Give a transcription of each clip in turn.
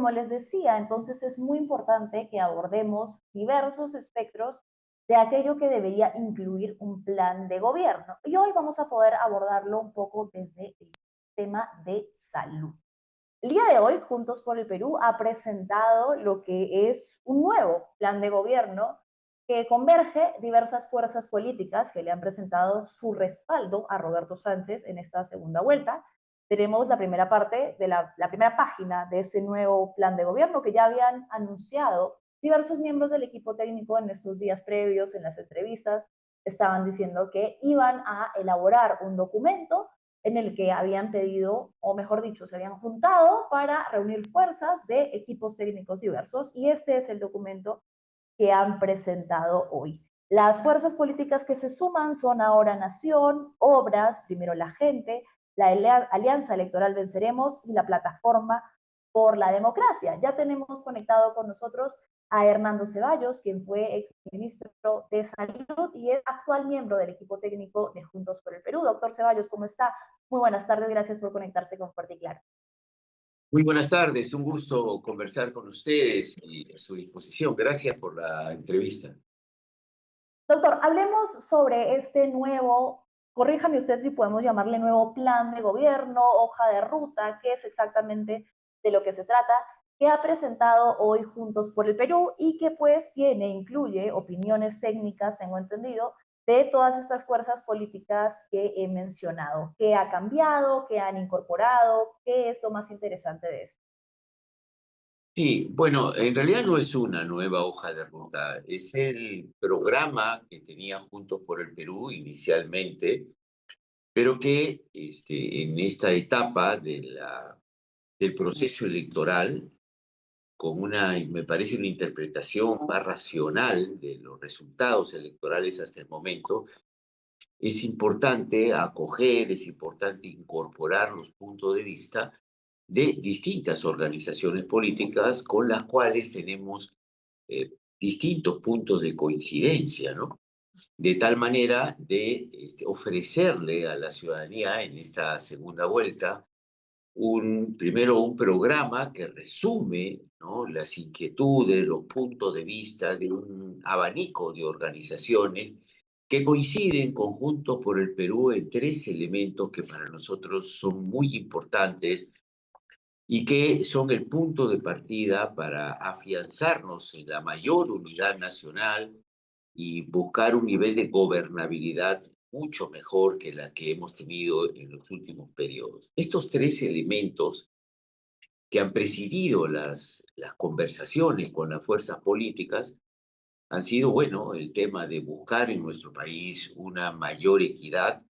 como les decía, entonces es muy importante que abordemos diversos espectros de aquello que debería incluir un plan de gobierno. Y hoy vamos a poder abordarlo un poco desde el tema de salud. El día de hoy, Juntos por el Perú ha presentado lo que es un nuevo plan de gobierno que converge diversas fuerzas políticas que le han presentado su respaldo a Roberto Sánchez en esta segunda vuelta. Tenemos la primera parte de la primera página de este nuevo plan de gobierno que ya habían anunciado diversos miembros del equipo técnico en estos días previos, en las entrevistas, estaban diciendo que iban a elaborar un documento en el que habían pedido, o mejor dicho, se habían juntado para reunir fuerzas de equipos técnicos diversos y este es el documento que han presentado hoy. Las fuerzas políticas que se suman son ahora Nación, Obras, Primero la Gente, la Alianza Electoral Venceremos y la Plataforma por la Democracia. Ya tenemos conectado con nosotros a Hernando Ceballos, quien fue exministro de Salud y es actual miembro del equipo técnico de Juntos por el Perú. Doctor Ceballos, ¿cómo está? Muy buenas tardes, gracias por conectarse con Fuerte y Claro. Muy buenas tardes, un gusto conversar con ustedes y a su disposición. Gracias por la entrevista. Doctor, hablemos sobre este nuevo, corríjame usted si podemos llamarle nuevo plan de gobierno, hoja de ruta, qué es exactamente de lo que se trata, que ha presentado hoy Juntos por el Perú y que pues incluye opiniones técnicas, tengo entendido, de todas estas fuerzas políticas que he mencionado. ¿Qué ha cambiado? ¿Qué han incorporado? ¿Qué es lo más interesante de esto? Sí, bueno, en realidad no es una nueva hoja de ruta, es el programa que tenía Juntos por el Perú inicialmente, pero que en esta etapa del proceso electoral, con me parece, una interpretación más racional de los resultados electorales hasta el momento, es importante acoger, es importante incorporar los puntos de vista de distintas organizaciones políticas con las cuales tenemos distintos puntos de coincidencia, ¿no? De tal manera de ofrecerle a la ciudadanía en esta segunda vuelta primero un programa que resume, ¿no?, las inquietudes, los puntos de vista de un abanico de organizaciones que coinciden conjuntos por el Perú en tres elementos que para nosotros son muy importantes y que son el punto de partida para afianzarnos en la mayor unidad nacional y buscar un nivel de gobernabilidad mucho mejor que la que hemos tenido en los últimos periodos. Estos tres elementos que han presidido las conversaciones con las fuerzas políticas han sido, bueno, el tema de buscar en nuestro país una mayor equidad,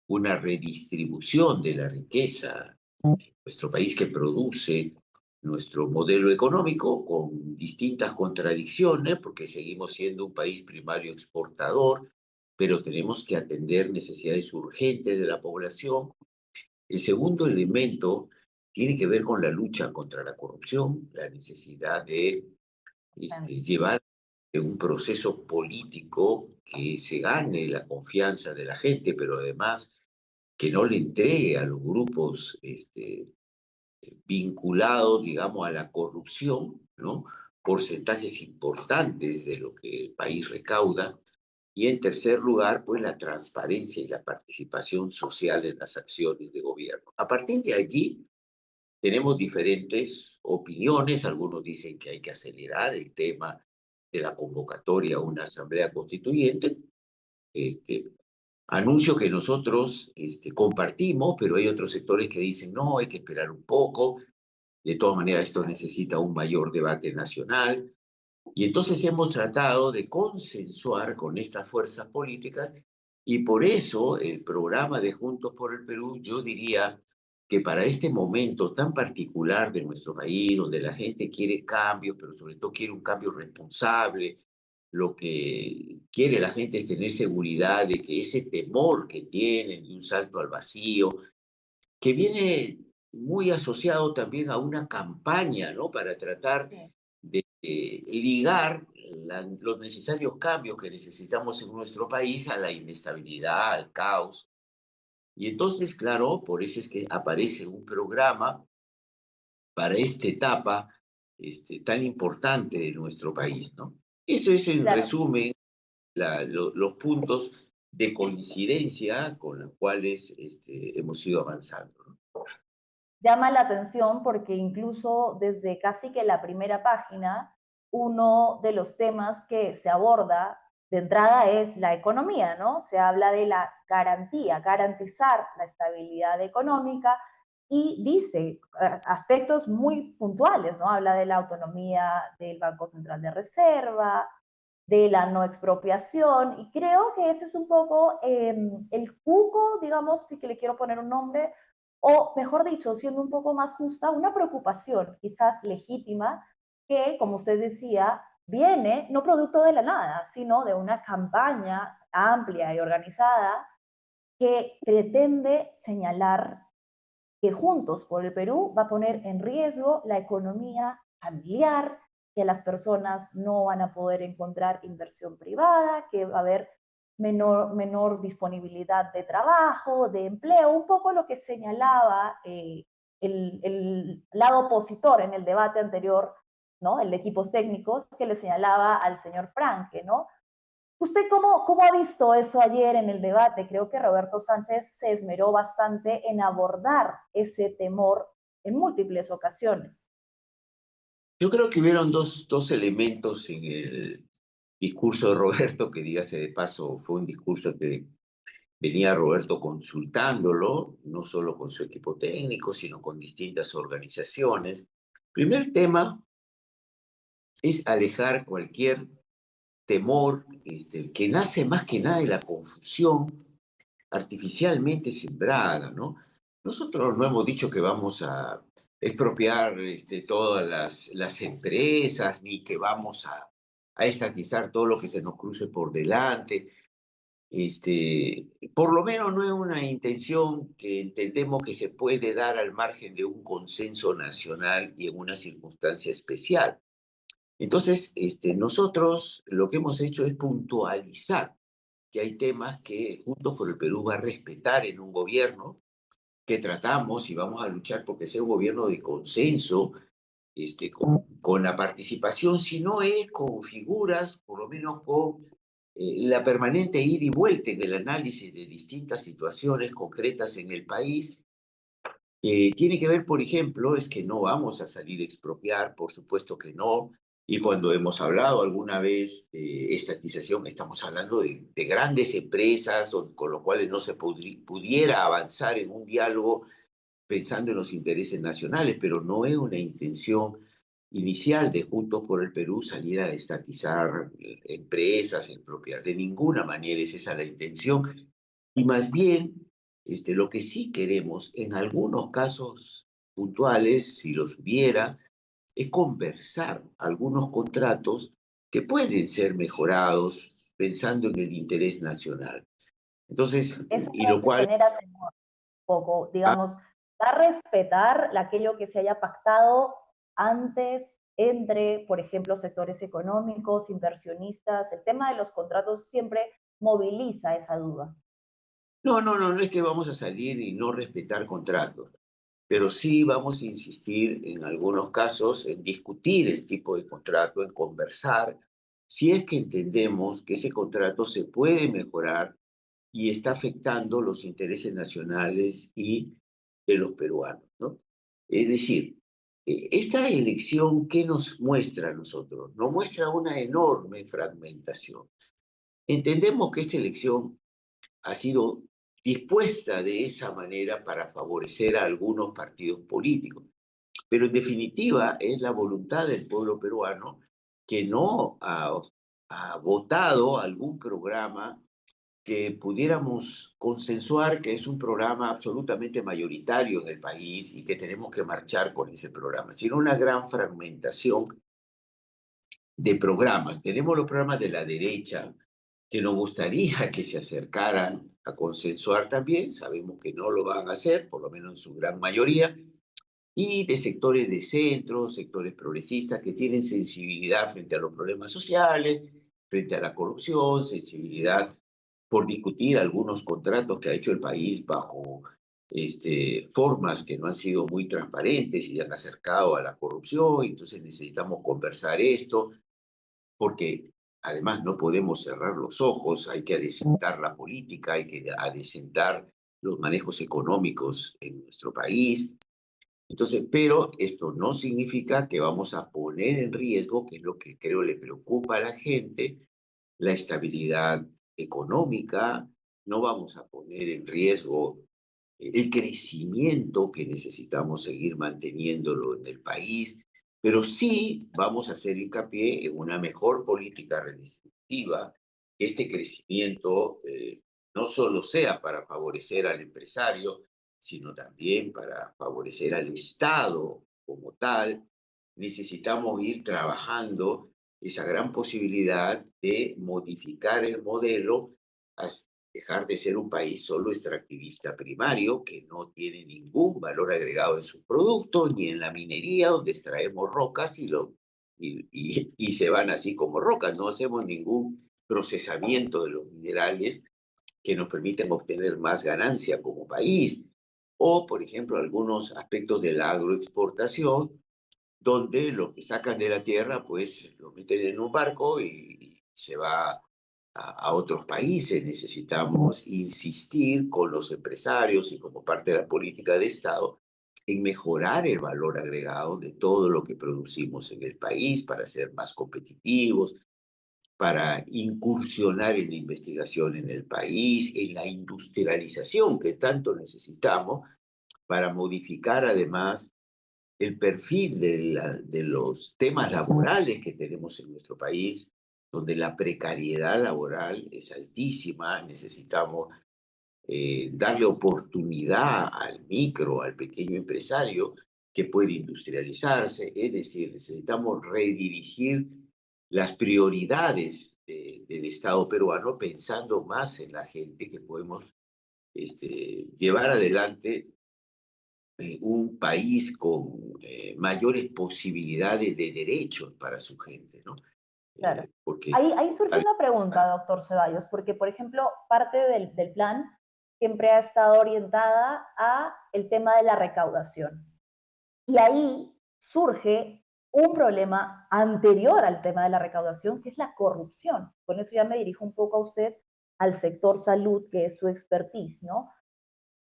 una redistribución de la riqueza, nuestro país que produce nuestro modelo económico con distintas contradicciones, porque seguimos siendo un país primario exportador, pero tenemos que atender necesidades urgentes de la población. El segundo elemento tiene que ver con la lucha contra la corrupción, la necesidad de llevar un proceso político que se gane la confianza de la gente, pero además que no le entregue a los grupos vinculados, digamos, a la corrupción, ¿no?, porcentajes importantes de lo que el país recauda. Y en tercer lugar, pues la transparencia y la participación social en las acciones de gobierno. A partir de allí, tenemos diferentes opiniones. Algunos dicen que hay que acelerar el tema de la convocatoria a una asamblea constituyente. Este, Anuncio que nosotros compartimos, pero hay otros sectores que dicen no, hay que esperar un poco. De todas maneras, esto necesita un mayor debate nacional. Y entonces hemos tratado de consensuar con estas fuerzas políticas y por eso el programa de Juntos por el Perú, yo diría que para este momento tan particular de nuestro país, donde la gente quiere cambios, pero sobre todo quiere un cambio responsable, lo que quiere la gente es tener seguridad de que ese temor que tienen de un salto al vacío, que viene muy asociado también a una campaña, ¿no?, para tratar Sí. de ligar los necesarios cambios que necesitamos en nuestro país a la inestabilidad, al caos. Y entonces, claro, por eso es que aparece un programa para esta etapa tan importante de nuestro país, ¿no? Eso es, en Claro, resumen, los puntos de coincidencia con los cuales hemos ido avanzando, ¿no? llama la atención porque incluso desde casi que la primera página, uno de los temas que se aborda de entrada es la economía, ¿no? Se habla de la garantía, garantizar la estabilidad económica y dice aspectos muy puntuales, ¿no? Habla de la autonomía del Banco Central de Reserva, de la no expropiación, y creo que ese es un poco el cuco, digamos, si que le quiero poner un nombre, o mejor dicho, siendo un poco más justa, una preocupación quizás legítima que, como usted decía, viene no producto de la nada, sino de una campaña amplia y organizada que pretende señalar que Juntos por el Perú va a poner en riesgo la economía familiar, que las personas no van a poder encontrar inversión privada, que va a haber menor disponibilidad de trabajo, de empleo, un poco lo que señalaba el lado opositor en el debate anterior, ¿no? El de equipos técnicos que le señalaba al señor Franque, ¿no? ¿Usted cómo ha visto eso ayer en el debate? Creo que Roberto Sánchez se esmeró bastante en abordar ese temor en múltiples ocasiones. Yo creo que hubieron dos elementos en el discurso de Roberto, que dígase de paso, fue un discurso que venía Roberto consultándolo, no solo con su equipo técnico, sino con distintas organizaciones. Primer tema es alejar cualquier temor que nace más que nada de la confusión artificialmente sembrada, ¿no? Nosotros no hemos dicho que vamos a expropiar todas las empresas, ni que vamos a estatizar todo lo que se nos cruce por delante. Por lo menos no es una intención que entendemos que se puede dar al margen de un consenso nacional y en una circunstancia especial. Entonces, nosotros lo que hemos hecho es puntualizar que hay temas que Juntos por el Perú va a respetar en un gobierno, que tratamos y vamos a luchar porque sea un gobierno de consenso, con la participación, si no es con figuras, por lo menos con la permanente ida y vuelta en el análisis de distintas situaciones concretas en el país. Tiene que ver, por ejemplo, es que no vamos a salir a expropiar, por supuesto que no. Y cuando hemos hablado alguna vez de estatización, estamos hablando de grandes empresas con lo cuales no se pudiera avanzar en un diálogo pensando en los intereses nacionales, pero no es una intención inicial de Juntos por el Perú salir a estatizar empresas, expropiar. De ninguna manera es esa la intención. Y más bien, lo que sí queremos, en algunos casos puntuales, si los hubiera, es conversar algunos contratos que pueden ser mejorados pensando en el interés nacional. Entonces, Eso y es lo lo que cual, genera temor, un poco, digamos, va a respetar aquello que se haya pactado antes entre, por ejemplo, sectores económicos, inversionistas. El tema de los contratos siempre moviliza esa duda. no es que vamos a salir y no respetar contratos, pero sí vamos a insistir en algunos casos en discutir el tipo de contrato, en conversar, si es que entendemos que ese contrato se puede mejorar y está afectando los intereses nacionales y de los peruanos, ¿no? Es decir, esta elección, ¿qué nos muestra a nosotros? Nos muestra una enorme fragmentación. Entendemos que esta elección ha sido dispuesta de esa manera para favorecer a algunos partidos políticos, pero en definitiva es la voluntad del pueblo peruano que no ha votado algún programa que pudiéramos consensuar que es un programa absolutamente mayoritario en el país y que tenemos que marchar con ese programa, sino una gran fragmentación de programas. Tenemos los programas de la derecha que nos gustaría que se acercaran a consensuar también, sabemos que no lo van a hacer, por lo menos en su gran mayoría, y de sectores de centro, sectores progresistas que tienen sensibilidad frente a los problemas sociales, frente a la corrupción, sensibilidad por discutir algunos contratos que ha hecho el país bajo formas que no han sido muy transparentes y han acercado a la corrupción. Entonces necesitamos conversar esto, porque además no podemos cerrar los ojos, hay que adecentar la política, hay que adecentar los manejos económicos en nuestro país. Entonces, pero esto no significa que vamos a poner en riesgo, que es lo que creo le preocupa a la gente, la estabilidad económica, no vamos a poner en riesgo el crecimiento que necesitamos seguir manteniéndolo en el país, pero sí vamos a hacer hincapié en una mejor política redistributiva, que este crecimiento no solo sea para favorecer al empresario, sino también para favorecer al Estado como tal. Necesitamos ir trabajando esa gran posibilidad de modificar el modelo, dejar de ser un país solo extractivista primario, que no tiene ningún valor agregado en sus productos, ni en la minería, donde extraemos rocas y se van así como rocas. No hacemos ningún procesamiento de los minerales que nos permitan obtener más ganancia como país. O, por ejemplo, algunos aspectos de la agroexportación, donde lo que sacan de la tierra, pues lo meten en un barco y se va a otros países. Necesitamos insistir con los empresarios y como parte de la política de Estado en mejorar el valor agregado de todo lo que producimos en el país para ser más competitivos, para incursionar en la investigación en el país, en la industrialización que tanto necesitamos, para modificar además el perfil de los temas laborales que tenemos en nuestro país, donde la precariedad laboral es altísima. Necesitamos darle oportunidad al micro, al pequeño empresario que puede industrializarse. Es decir, necesitamos redirigir las prioridades del Estado peruano pensando más en la gente, que podemos llevar adelante un país con mayores posibilidades de derechos para su gente, ¿no? Claro. Porque Ahí surge una pregunta, doctor Ceballos, porque, por ejemplo, parte del plan siempre ha estado orientada a el tema de la recaudación. Y ahí surge un problema anterior al tema de la recaudación, que es la corrupción. Con eso ya me dirijo un poco a usted, al sector salud, que es su expertise, ¿no?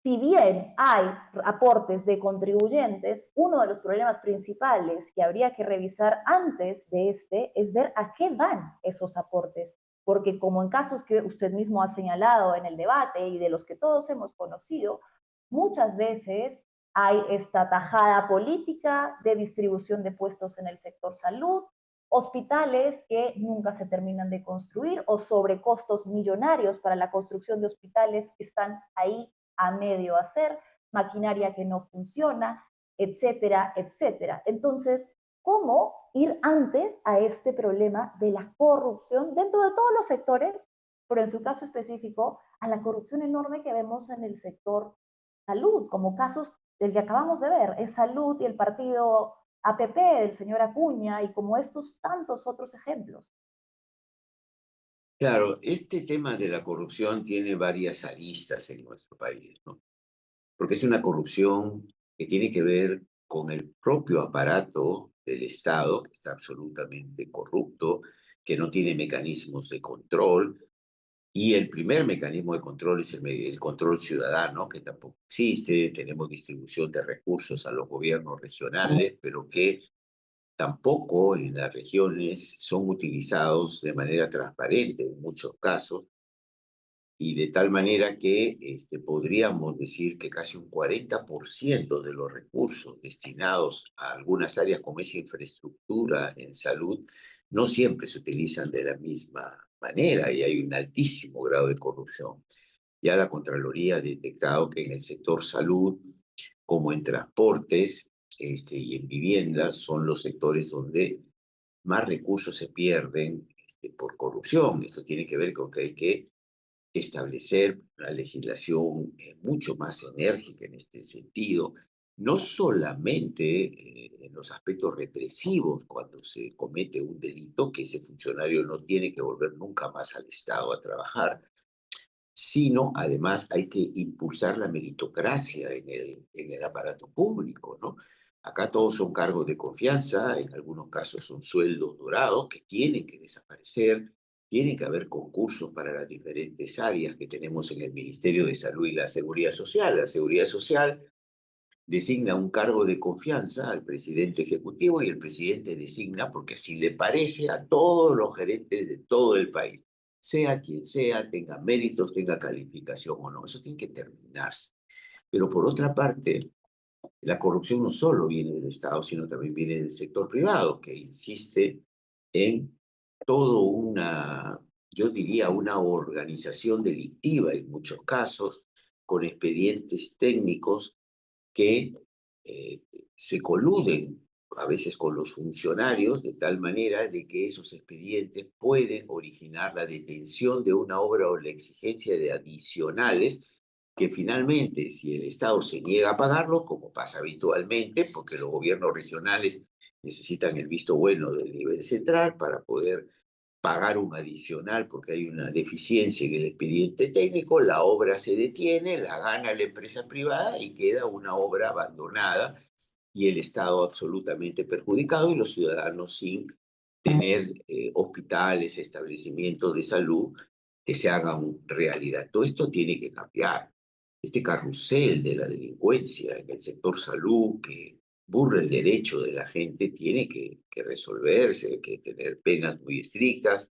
Si bien hay aportes de contribuyentes, uno de los problemas principales que habría que revisar antes de este es ver a qué van esos aportes, porque como en casos que usted mismo ha señalado en el debate y de los que todos hemos conocido, muchas veces hay esta tajada política de distribución de puestos en el sector salud, hospitales que nunca se terminan de construir o sobrecostos millonarios para la construcción de hospitales que están ahí a medio hacer, maquinaria que no funciona, etcétera, etcétera. Entonces, ¿cómo ir antes a este problema de la corrupción dentro de todos los sectores, pero en su caso específico, a la corrupción enorme que vemos en el sector salud, como casos del que acabamos de ver, es Salud y el partido APP del señor Acuña y como estos tantos otros ejemplos? claro, este tema de la corrupción tiene varias aristas en nuestro país, ¿no? Porque es una corrupción que tiene que ver con el propio aparato del Estado, que está absolutamente corrupto, que no tiene mecanismos de control. Y el primer mecanismo de control es el control ciudadano, que tampoco existe. Tenemos distribución de recursos a los gobiernos regionales, pero que tampoco en las regiones son utilizados de manera transparente en muchos casos, y de tal manera que podríamos decir que casi un 40% de los recursos destinados a algunas áreas como es infraestructura en salud no siempre se utilizan de la misma manera y hay un altísimo grado de corrupción. Ya la Contraloría ha detectado que en el sector salud, como en transportes y en viviendas, son los sectores donde más recursos se pierden por corrupción. Esto tiene que ver con que hay que establecer una legislación mucho más enérgica en este sentido, no solamente en los aspectos represivos cuando se comete un delito, que ese funcionario no tiene que volver nunca más al Estado a trabajar, sino además hay que impulsar la meritocracia en el aparato público, ¿no? Acá todos son cargos de confianza, en algunos casos son sueldos dorados que tienen que desaparecer, tienen que haber concursos para las diferentes áreas que tenemos en el Ministerio de Salud y la Seguridad Social. La Seguridad Social designa un cargo de confianza al presidente ejecutivo y el presidente designa, porque así le parece, a todos los gerentes de todo el país, sea quien sea, tenga méritos, tenga calificación o no. Eso tiene que terminarse. Pero por otra parte, la corrupción no solo viene del Estado, sino también viene del sector privado, que insiste en todo una, yo diría, una organización delictiva en muchos casos, con expedientes técnicos que eh, se coluden a veces con los funcionarios de tal manera de que esos expedientes pueden originar la detención de una obra o la exigencia de adicionales que finalmente, si el Estado se niega a pagarlos, como pasa habitualmente, porque los gobiernos regionales necesitan el visto bueno del nivel central para poder pagar un adicional porque hay una deficiencia en el expediente técnico, la obra se detiene, la gana la empresa privada y queda una obra abandonada y el Estado absolutamente perjudicado y los ciudadanos sin tener hospitales, establecimientos de salud que se hagan realidad. Todo esto tiene que cambiar. Este carrusel de la delincuencia en el sector salud que burla el derecho de la gente tiene que resolverse, que tener penas muy estrictas.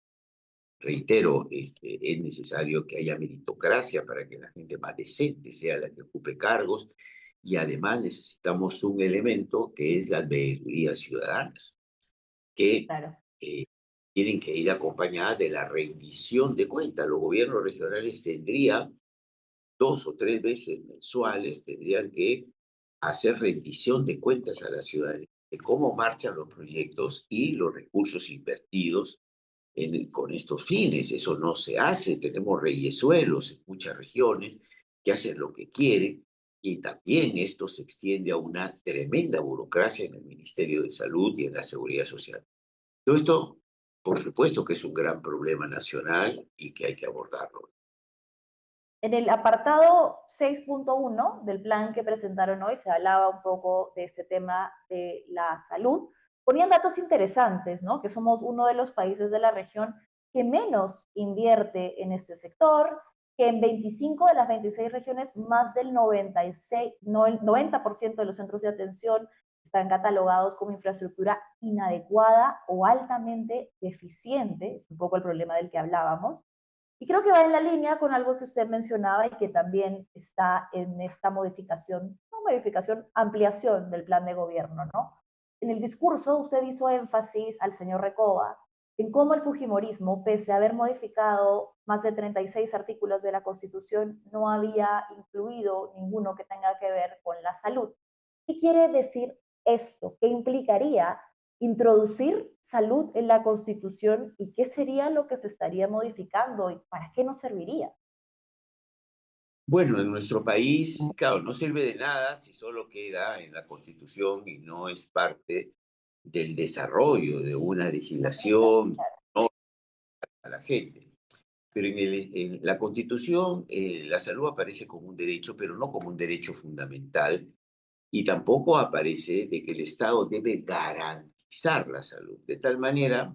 Reitero, es necesario que haya meritocracia para que la gente más decente sea la que ocupe cargos y además necesitamos un elemento que es las veedurías ciudadanas, que Claro. eh, tienen que ir acompañadas de la rendición de cuentas. Los gobiernos regionales tendrían 2 o 3 veces mensuales, tendrían que hacer rendición de cuentas a la ciudadanía de cómo marchan los proyectos y los recursos invertidos con estos fines. Eso no se hace. Tenemos reyesuelos en muchas regiones que hacen lo que quieren y también esto se extiende a una tremenda burocracia en el Ministerio de Salud y en la Seguridad Social. Todo esto, por supuesto que es un gran problema nacional y que hay que abordarlo. En el apartado 6.1 del plan que presentaron hoy se hablaba un poco de este tema de la salud. Ponían datos interesantes, ¿no? Que somos uno de los países de la región que menos invierte en este sector, que en 25 de las 26 regiones más del 96, no, el 90% de los centros de atención están catalogados como infraestructura inadecuada o altamente deficiente, es un poco el problema del que hablábamos. Y creo que va en la línea con algo que usted mencionaba y que también está en esta modificación, no modificación, ampliación del plan de gobierno, ¿no? En el discurso usted hizo énfasis al señor Recoba en cómo el fujimorismo, pese a haber modificado más de 36 artículos de la Constitución, no había incluido ninguno que tenga que ver con la salud. ¿Qué quiere decir esto? ¿Qué implicaría introducir salud en la Constitución y qué sería lo que se estaría modificando y para qué nos serviría? Bueno, en nuestro país, claro, no sirve de nada si solo queda en la Constitución y no es parte del desarrollo de una legislación a la gente. Pero en la Constitución la salud aparece como un derecho, pero no como un derecho fundamental, y tampoco aparece de que el Estado debe garantizar la salud, de tal manera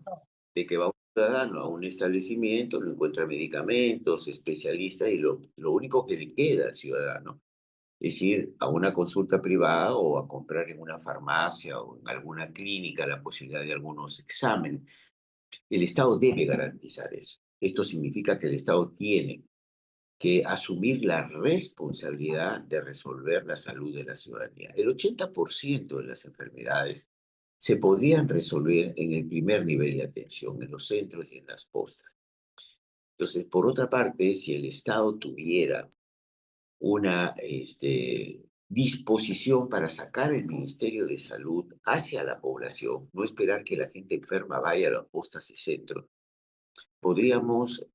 de que va un ciudadano a un establecimiento, no encuentra medicamentos, especialistas, y lo único que le queda al ciudadano es ir a una consulta privada o a comprar en una farmacia o en alguna clínica la posibilidad de algunos exámenes. El Estado debe garantizar eso. Esto significa que el Estado tiene que asumir la responsabilidad de resolver la salud de la ciudadanía. El 80% de las enfermedades se podrían resolver en el primer nivel de atención, en los centros y en las postas. Entonces, por otra parte, si el Estado tuviera una disposición para sacar el Ministerio de Salud hacia la población, no esperar que la gente enferma vaya a las postas y centros, podríamos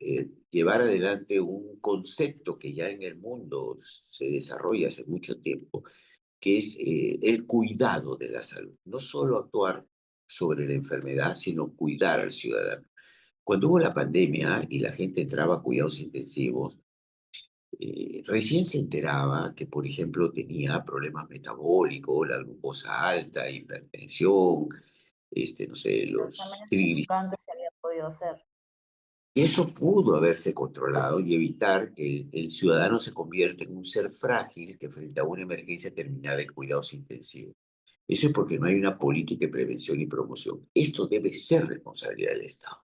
llevar adelante un concepto que ya en el mundo se desarrolla hace mucho tiempo, que es el cuidado de la salud. No solo actuar sobre la enfermedad, sino cuidar al ciudadano. Cuando hubo la pandemia y la gente entraba a cuidados intensivos, recién se enteraba que, por ejemplo, tenía problemas metabólicos, la glucosa alta, hipertensión, no sé, Los los exámenes que triglicéridos. nunca antes se había podido hacer. Y eso pudo haberse controlado y evitar que el ciudadano se convierta en un ser frágil que frente a una emergencia terminara en cuidados intensivos. Eso es porque no hay una política de prevención y promoción. Esto debe ser responsabilidad del Estado.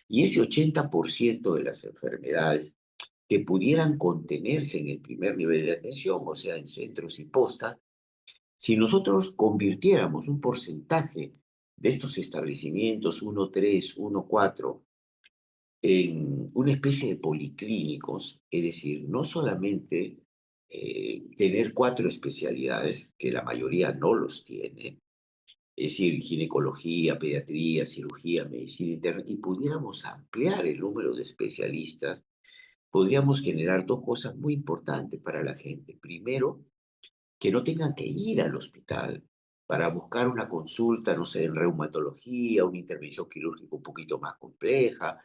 Y ese 80% de las enfermedades que pudieran contenerse en el primer nivel de atención, o sea, en centros y postas, si nosotros convirtiéramos un porcentaje de estos establecimientos 1.3, 1.4, en una especie de policlínicos, es decir, no solamente tener 4 especialidades, que la mayoría no los tiene, es decir, ginecología, pediatría, cirugía, medicina interna, y pudiéramos ampliar el número de especialistas, podríamos generar 2 cosas muy importantes para la gente. Primero, que no tengan que ir al hospital para buscar una consulta, no sé, en reumatología, una intervención quirúrgica un poquito más compleja,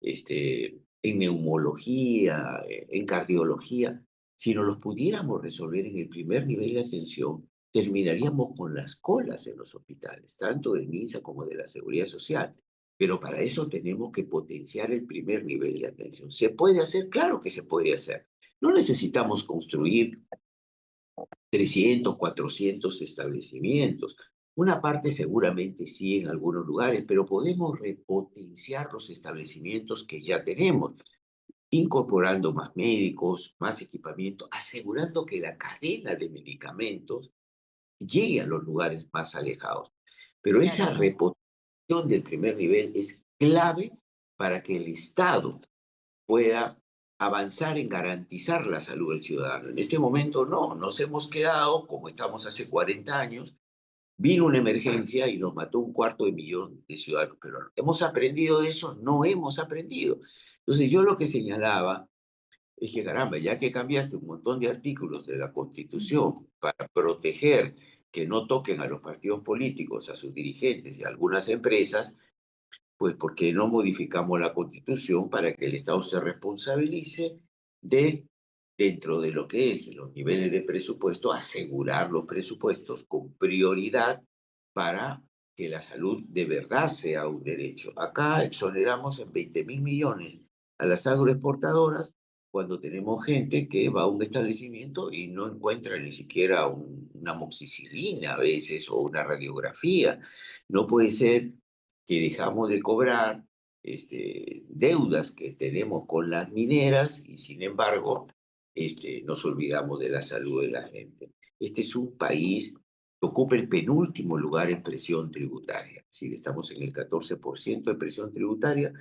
en neumología, en cardiología. Si no los pudiéramos resolver en el primer nivel de atención, terminaríamos con las colas en los hospitales, tanto del MINSA como de la Seguridad Social. Pero para eso tenemos que potenciar el primer nivel de atención. ¿Se puede hacer? Claro que se puede hacer. No necesitamos construir 300, 400 establecimientos. Una parte seguramente sí en algunos lugares, pero podemos repotenciar los establecimientos que ya tenemos, incorporando más médicos, más equipamiento, asegurando que la cadena de medicamentos llegue a los lugares más alejados. Pero esa Claro. reposición del primer nivel es clave para que el Estado pueda avanzar en garantizar la salud del ciudadano. En este momento no, nos hemos quedado como estamos hace 40 años, vino una emergencia y nos mató 250.000 de ciudadanos, pero ¿hemos aprendido de eso? No hemos aprendido. Entonces yo lo que señalaba es que, caramba, ya que cambiaste un montón de artículos de la Constitución para proteger que no toquen a los partidos políticos, a sus dirigentes y a algunas empresas, pues ¿por qué no modificamos la Constitución para que el Estado se responsabilice de, dentro de lo que es los niveles de presupuesto, asegurar los presupuestos con prioridad para que la salud de verdad sea un derecho? Acá exoneramos en 20.000 millones a las agroexportadoras cuando tenemos gente que va a un establecimiento y no encuentra ni siquiera una amoxicilina a veces o una radiografía. No puede ser que dejamos de cobrar deudas que tenemos con las mineras y sin embargo nos olvidamos de la salud de la gente. Este es un país que ocupa el penúltimo lugar en presión tributaria. Si estamos en el 14% de presión tributaria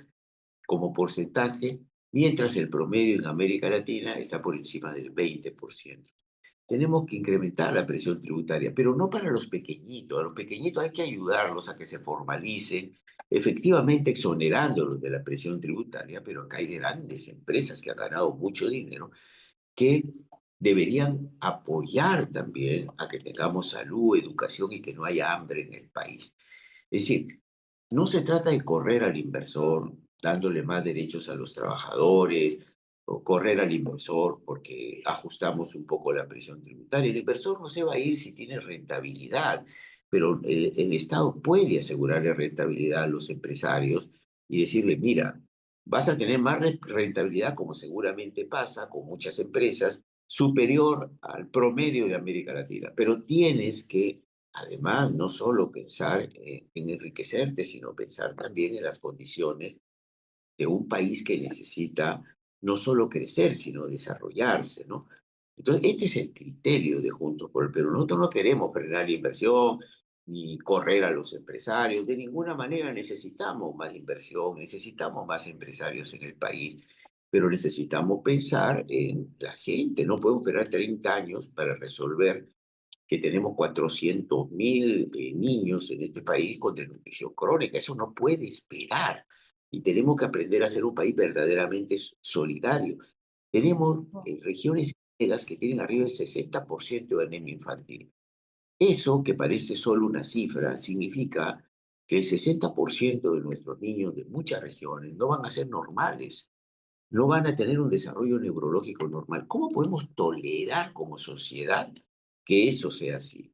como porcentaje, mientras el promedio en América Latina está por encima del 20%. Tenemos que incrementar la presión tributaria, pero no para los pequeñitos. A los pequeñitos hay que ayudarlos a que se formalicen, efectivamente exonerándolos de la presión tributaria, pero acá hay grandes empresas que han ganado mucho dinero que deberían apoyar también a que tengamos salud, educación y que no haya hambre en el país. Es decir, no se trata de correr al inversor dándole más derechos a los trabajadores o correr al inversor porque ajustamos un poco la presión tributaria. El inversor no se va a ir si tiene rentabilidad, pero el Estado puede asegurarle rentabilidad a los empresarios y decirle, mira, vas a tener más rentabilidad, como seguramente pasa con muchas empresas, superior al promedio de América Latina, pero tienes que además, no solo pensar en enriquecerte, sino pensar también en las condiciones de un país que necesita no solo crecer, sino desarrollarse, ¿no? Entonces, este es el criterio de Juntos por el Perú. Nosotros no queremos frenar la inversión ni correr a los empresarios. De ninguna manera necesitamos más inversión, necesitamos más empresarios en el país, pero necesitamos pensar en la gente. No podemos esperar 30 años para resolver que tenemos 400.000 niños en este país con desnutrición crónica. Eso no puede esperar. Y tenemos que aprender a ser un país verdaderamente solidario. Tenemos regiones enteras que tienen arriba del 60% de anemia infantil. Eso, que parece solo una cifra, significa que el 60% de nuestros niños de muchas regiones no van a ser normales. no van a tener un desarrollo neurológico normal. ¿Cómo podemos tolerar como sociedad que eso sea así?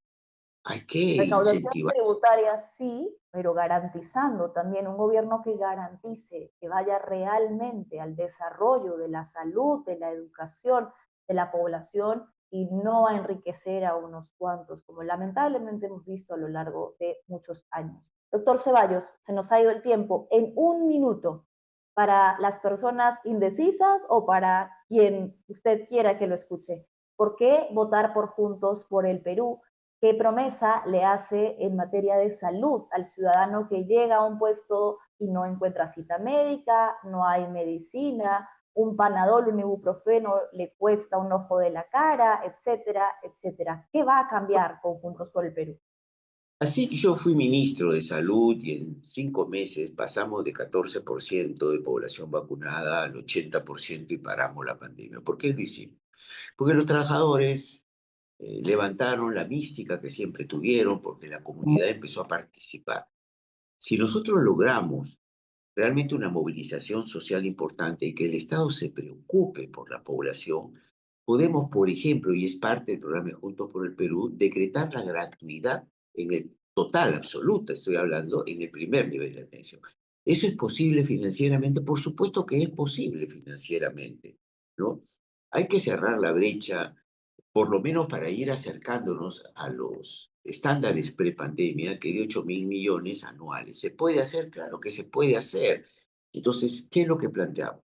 Hay que Recaudación incentivar. tributaria sí, pero garantizando también un gobierno que garantice que vaya realmente al desarrollo de la salud, de la educación de la población y no a enriquecer a unos cuantos, como lamentablemente hemos visto a lo largo de muchos años. Doctor Ceballos, se nos ha ido el tiempo. En un minuto, para las personas indecisas o para quien usted quiera que lo escuche, ¿por qué votar por Juntos por el Perú? ¿Qué promesa le hace en materia de salud al ciudadano que llega a un puesto y no encuentra cita médica, no hay medicina, un panadol, un ibuprofeno le cuesta un ojo de la cara, etcétera, etcétera? ¿Qué va a cambiar con Juntos por el Perú? Así que yo fui ministro de Salud y en 5 meses pasamos de 14% de población vacunada al 80% y paramos la pandemia. ¿Por qué lo hicimos? Porque los trabajadores levantaron la mística que siempre tuvieron, porque la comunidad empezó a participar. Si nosotros logramos realmente una movilización social importante y que el Estado se preocupe por la población, podemos, por ejemplo, y es parte del programa de Juntos por el Perú, decretar la gratuidad en el total, absoluta, estoy hablando, en el primer nivel de atención. ¿Eso es posible financieramente? Por supuesto que es posible financieramente, ¿no? Hay que cerrar la brecha por lo menos para ir acercándonos a los estándares prepandemia, que de 8.000 millones anuales. ¿Se puede hacer? Claro que se puede hacer. Entonces, ¿qué es lo que planteamos?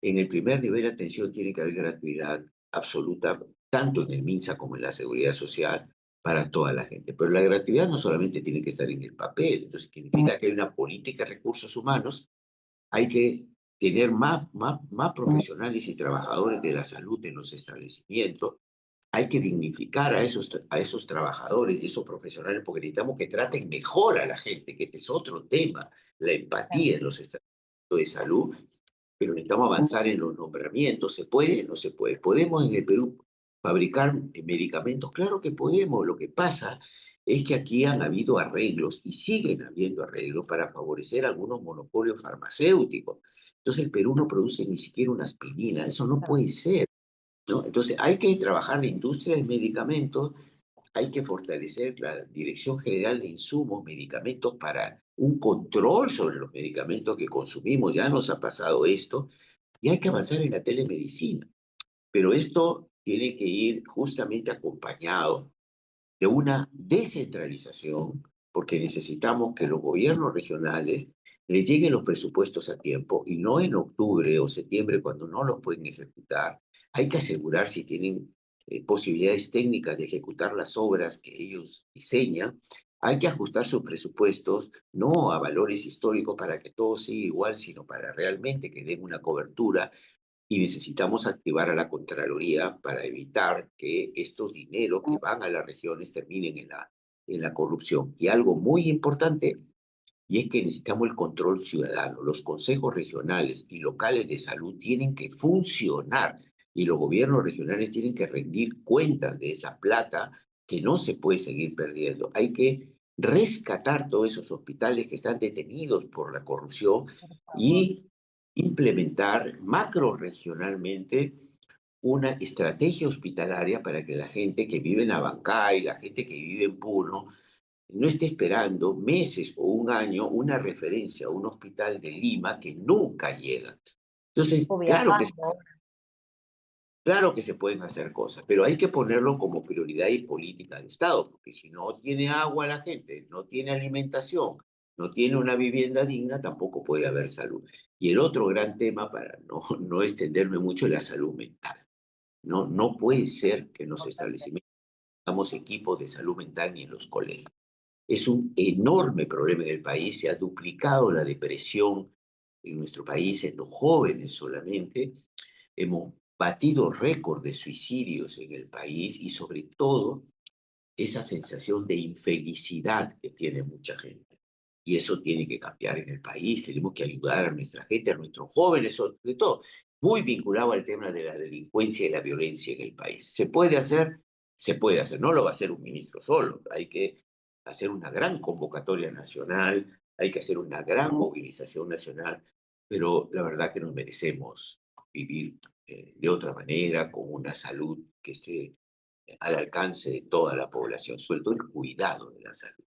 En el primer nivel de atención tiene que haber gratuidad absoluta, tanto en el MINSA como en la Seguridad Social, para toda la gente. Pero la gratuidad no solamente tiene que estar en el papel, entonces significa que hay una política de recursos humanos, hay que tener más profesionales y trabajadores de la salud en los establecimientos, hay que dignificar a esos trabajadores y esos profesionales porque necesitamos que traten mejor a la gente, que este es otro tema, la empatía en los establecimientos de salud, pero necesitamos avanzar en los nombramientos. ¿Se puede? No se puede. ¿Podemos en el Perú fabricar medicamentos? Claro que podemos. Lo que pasa es que aquí han habido arreglos y siguen habiendo arreglos para favorecer algunos monopolios farmacéuticos. Entonces el Perú no produce ni siquiera una aspirina. Eso no puede ser, ¿no? Entonces, hay que trabajar la industria de medicamentos, hay que fortalecer la Dirección General de Insumos, Medicamentos para un control sobre los medicamentos que consumimos. Ya nos ha pasado esto y hay que avanzar en la telemedicina. Pero esto tiene que ir justamente acompañado de una descentralización, porque necesitamos que los gobiernos regionales les lleguen los presupuestos a tiempo y no en octubre o septiembre cuando no los pueden ejecutar. Hay que asegurar si tienen posibilidades técnicas de ejecutar las obras que ellos diseñan. Hay que ajustar sus presupuestos no a valores históricos para que todo siga igual, sino para realmente que den una cobertura, y necesitamos activar a la Contraloría para evitar que estos dineros que van a las regiones terminen en la corrupción. Y algo muy importante, y es que necesitamos el control ciudadano. Los consejos regionales y locales de salud tienen que funcionar y los gobiernos regionales tienen que rendir cuentas de esa plata que no se puede seguir perdiendo. Hay que rescatar todos esos hospitales que están detenidos por la corrupción Por favor. y implementar macro-regionalmente una estrategia hospitalaria para que la gente que vive en Abancay, la gente que vive en Puno, no esté esperando meses o un año una referencia a un hospital de Lima que nunca llega. Entonces, O claro que, viajando. claro que se pueden hacer cosas, pero hay que ponerlo como prioridad y política del Estado, porque si no tiene agua la gente, no tiene alimentación, no tiene una vivienda digna, tampoco puede haber salud. Y el otro gran tema, para no extenderme mucho, es la salud mental. No puede ser que en los establecimientos tengamos equipos de salud mental ni en los colegios. Es un enorme problema en el país, se ha duplicado la depresión en nuestro país, en los jóvenes solamente. Hemos batido récord de suicidios en el país y sobre todo esa sensación de infelicidad que tiene mucha gente. Y eso tiene que cambiar en el país, tenemos que ayudar a nuestra gente, a nuestros jóvenes, sobre todo, muy vinculado al tema de la delincuencia y la violencia en el país. ¿Se puede hacer? Se puede hacer, no lo va a hacer un ministro solo, hay que hacer una gran convocatoria nacional, hay que hacer una gran movilización nacional, pero la verdad que nos merecemos vivir de otra manera, con una salud que esté al alcance de toda la población, sobre todo el cuidado de la salud.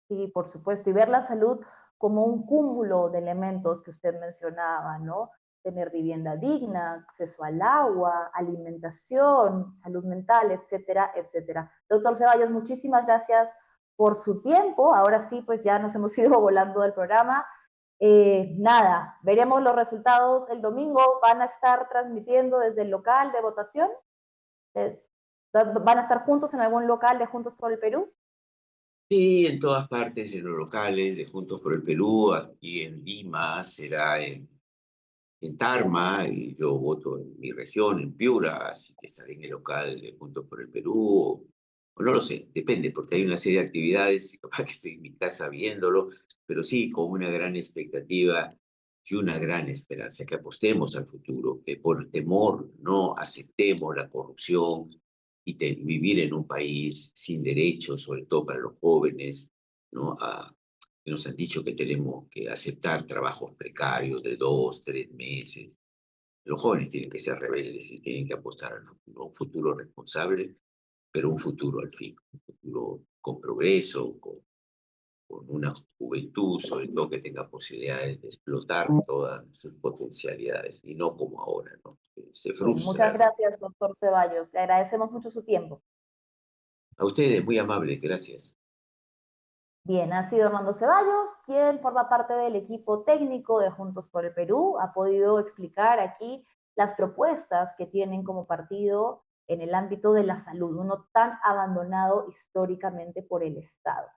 Sí, por supuesto, y ver la salud como un cúmulo de elementos que usted mencionaba, ¿no? Tener vivienda digna, acceso al agua, alimentación, salud mental, etcétera, etcétera. Doctor Ceballos, muchísimas gracias por su tiempo. Ahora sí, pues ya nos hemos ido volando del programa. Nada, veremos los resultados el domingo. ¿Van a estar transmitiendo desde el local de votación? Eh, ¿Van a estar juntos en algún local de Juntos por el Perú? Sí, en todas partes, en los locales de Juntos por el Perú, aquí en Lima, será en Tarma, y yo voto en mi región, en Piura, así que estaré en el local de Juntos por el Perú, o no lo sé, depende, porque hay una serie de actividades, y capaz que estoy en mi casa viéndolo, pero sí, con una gran expectativa y una gran esperanza, que apostemos al futuro, que por temor no aceptemos la corrupción y vivir en un país sin derechos, sobre todo para los jóvenes, ¿no? Que nos han dicho que tenemos que aceptar trabajos precarios de 2, 3 meses. Los jóvenes tienen que ser rebeldes y tienen que apostar al futuro, un futuro responsable, pero un futuro al fin, un futuro con progreso, con una juventud, sobre todo que tenga posibilidades de explotar todas sus potencialidades y no como ahora, ¿no? Que se Bien, muchas frustra, ¿no? gracias, doctor Ceballos. Le agradecemos mucho su tiempo. A ustedes, muy amables, gracias. Bien, ha sido Armando Ceballos, quien forma parte del equipo técnico de Juntos por el Perú. Ha podido explicar aquí las propuestas que tienen como partido en el ámbito de la salud, uno tan abandonado históricamente por el Estado.